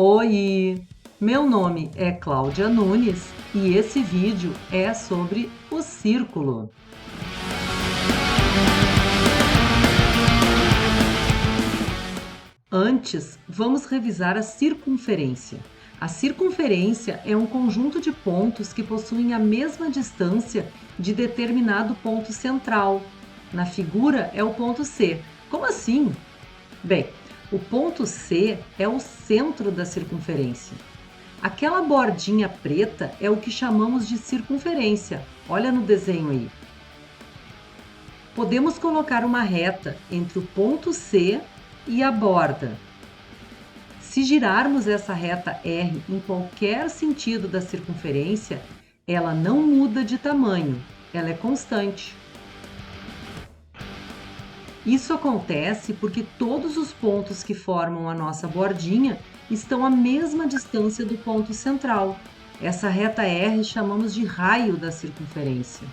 Oi, meu nome é Cláudia Nunes e esse vídeo é sobre o círculo. Antes, vamos revisar a circunferência. A circunferência é um conjunto de pontos que possuem a mesma distância de determinado ponto central. Na figura é o ponto C. Como assim? Bem, o ponto C é o centro da circunferência. Aquela bordinha preta é o que chamamos de circunferência. Olha no desenho aí. Podemos colocar uma reta entre o ponto C e a borda. Se girarmos essa reta R em qualquer sentido da circunferência, ela não muda de tamanho, ela é constante. Isso acontece porque todos os pontos que formam a nossa bordinha estão à mesma distância do ponto central. Essa reta R chamamos de raio da circunferência.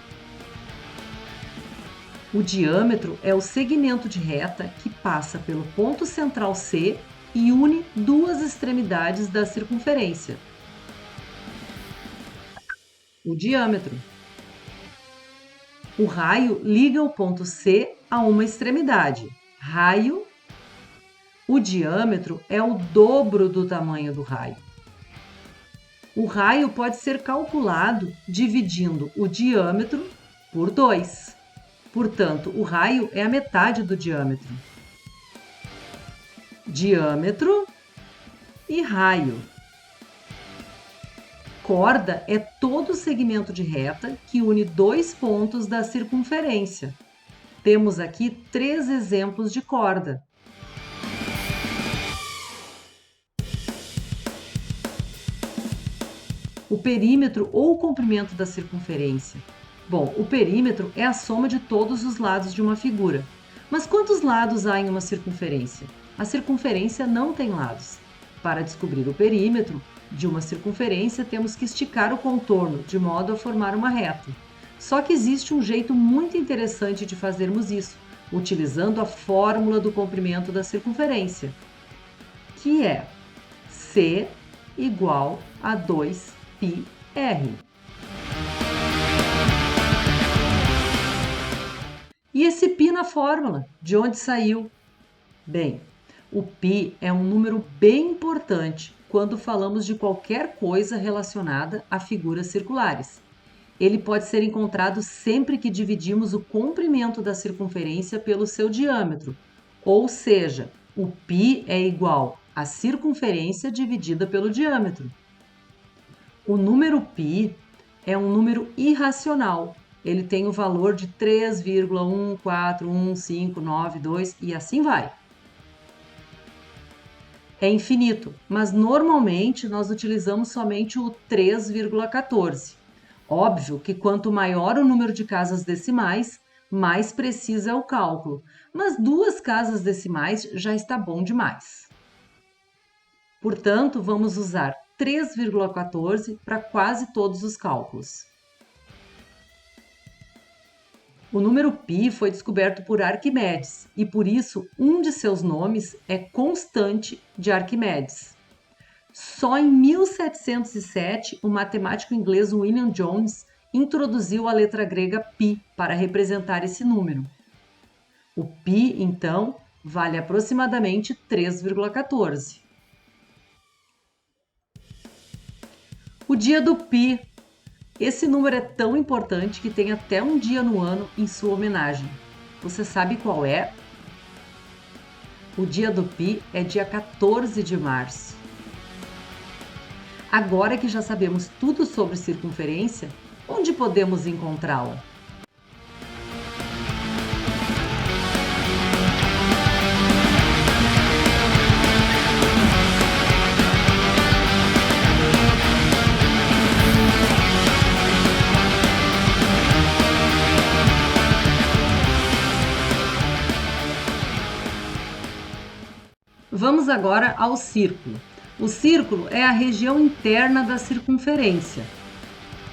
O diâmetro é o segmento de reta que passa pelo ponto central C e une duas extremidades da circunferência. O diâmetro. O raio liga o ponto C a uma extremidade. Raio. O diâmetro é o dobro do tamanho do raio. O raio pode ser calculado dividindo o diâmetro por 2. Portanto, o raio é a metade do diâmetro. Diâmetro e raio. Corda é todo o segmento de reta que une dois pontos da circunferência. Temos aqui 3 exemplos de corda. O perímetro ou o comprimento da circunferência. Bom, o perímetro é a soma de todos os lados de uma figura. Mas quantos lados há em uma circunferência? A circunferência não tem lados. Para descobrir o perímetro de uma circunferência, temos que esticar o contorno de modo a formar uma reta. Só que existe um jeito muito interessante de fazermos isso, utilizando a fórmula do comprimento da circunferência, que é C igual a 2πr. E esse π na fórmula, de onde saiu? Bem, o π é um número bem importante quando falamos de qualquer coisa relacionada a figuras circulares. Ele pode ser encontrado sempre que dividimos o comprimento da circunferência pelo seu diâmetro, ou seja, o π é igual à circunferência dividida pelo diâmetro. O número π é um número irracional. Ele tem o valor de 3,1415992 e assim vai. É infinito, mas normalmente nós utilizamos somente o 3,14. Óbvio que quanto maior o número de casas decimais, mais preciso é o cálculo, mas 2 casas decimais já está bom demais. Portanto, vamos usar 3,14 para quase todos os cálculos. O número π foi descoberto por Arquimedes e, por isso, um de seus nomes é constante de Arquimedes. Só em 1707, o matemático inglês William Jones introduziu a letra grega π para representar esse número. O π, então, vale aproximadamente 3,14. O dia do π. Esse número é tão importante que tem até um dia no ano em sua homenagem. Você sabe qual é? O dia do π é dia 14 de março. Agora que já sabemos tudo sobre circunferência, onde podemos encontrá-la? Vamos agora ao círculo. O círculo é a região interna da circunferência.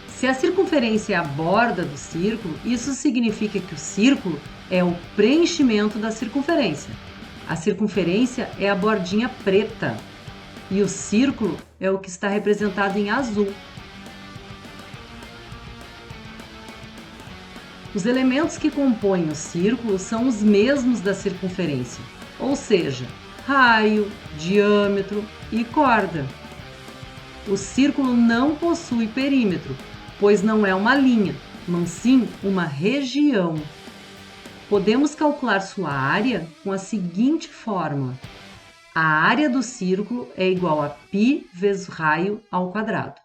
Se a circunferência é a borda do círculo, isso significa que o círculo é o preenchimento da circunferência. A circunferência é a bordinha preta. e o círculo é o que está representado em azul. Os elementos que compõem o círculo são os mesmos da circunferência, ou seja, raio, diâmetro e corda. O círculo não possui perímetro, pois não é uma linha, mas sim uma região. Podemos calcular sua área com a seguinte fórmula: a área do círculo é igual a π vezes raio ao quadrado.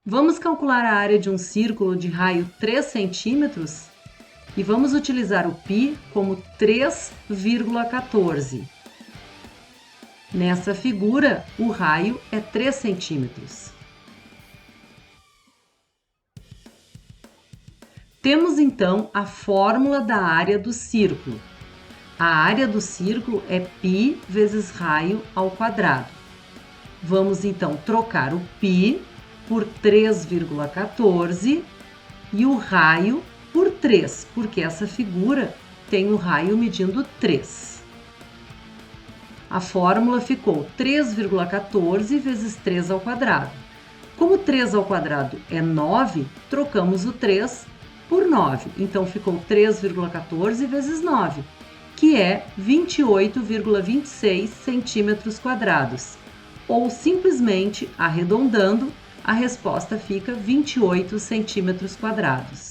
Vamos calcular a área de um círculo de raio 3 centímetros e vamos utilizar o π como 3,14. Nessa figura, o raio é 3 centímetros. Temos então a fórmula da área do círculo. A área do círculo é π vezes raio ao quadrado. Vamos então trocar o π por 3,14 e o raio por 3, porque essa figura tem o raio medindo 3. A fórmula ficou 3,14 vezes 3 ao quadrado. Como 3 ao quadrado é 9, trocamos o 3 por 9. Então ficou 3,14 vezes 9, que é 28,26 centímetros quadrados. Ou simplesmente, arredondando, a resposta fica 28 centímetros quadrados.